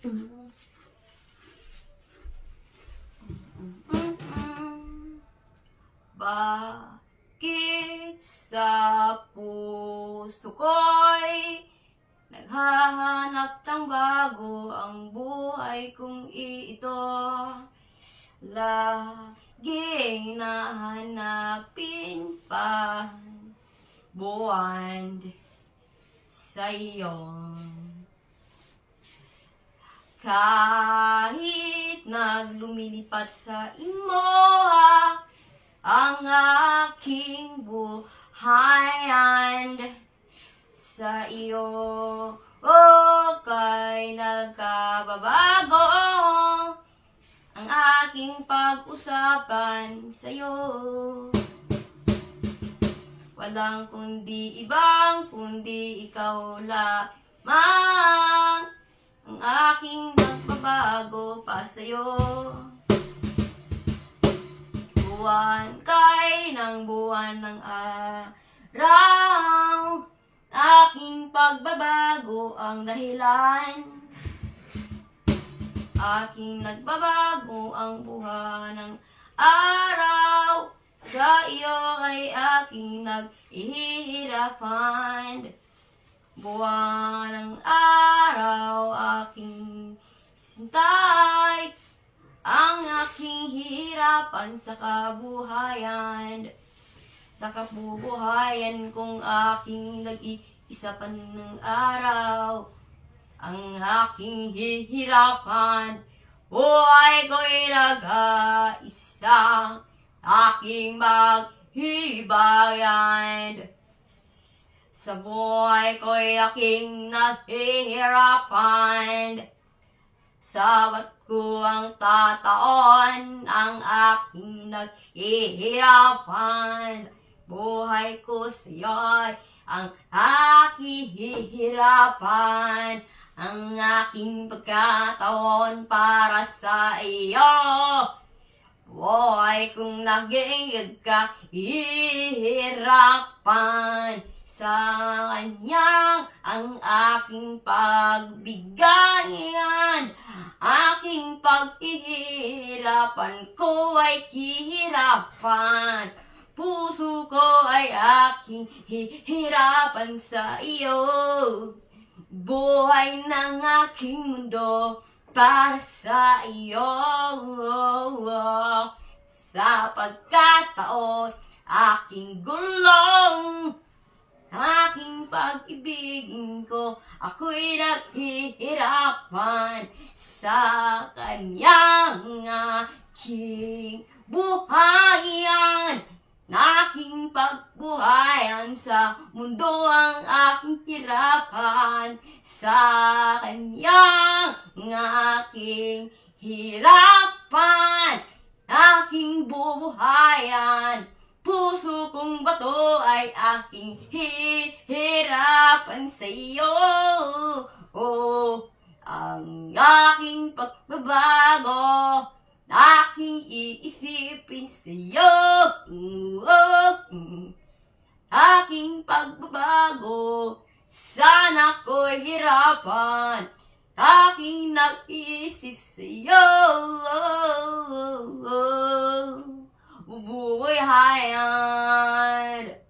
Bakit sa puso ko'y naghahanap ng bago ang buhay kong ito? Laging nahanapin pa buwan sa'yo. Kahit naglumilipat sa imo ang aking buhay, and sa iyo kay nagkababago ang aking pag-usapan sa'yo. Walang kundi ibang kundi ikaw lamang ang aking nagbabago pa sa'yo. Buwan kay ng buwan ng araw, aking pagbabago ang dahilan. Aking nagbabago ang buwan ng araw, sa iyo ay aking naghihirapan. Buwan ng araw, aking sintay ang aking hirapan sa kabuhayan. Sa kabubuhayan kong aking nag-iisa pa ng araw, ang aking hihirapan, buhay ko'y nag-aisa, aking maghibayan. Sa buhay ko'y aking naghihirapan, sabat ko ang tataon, ang aking naghihirapan. Buhay ko sa'yo'y ang aking hihirapan, ang aking pagkataon para sa iyo. Buhay kong naging kahihirapan, sa kanyang ang aking pagbigayan. Aking paghihirapan ko ay kahirapan, puso ko ay aking hihirapan sa iyo. Buhay ng aking mundo para sa iyo. Sa pagkataon aking gulong, aking pag-ibigin ko, ako'y naghihirapan sa kanyang aking buhayan. Aking pagbuhayan sa mundo ang aking hirapan, sa kanyang aking hirapan, aking bubuhayan. Puso kong bato ay aking hihirapan sa iyo. Ang aking pagbabago, aking iisipin sa iyo. Aking pagbabago, sana ko'y hirapan, aking nag-isip sa iyo. Bubuhayan.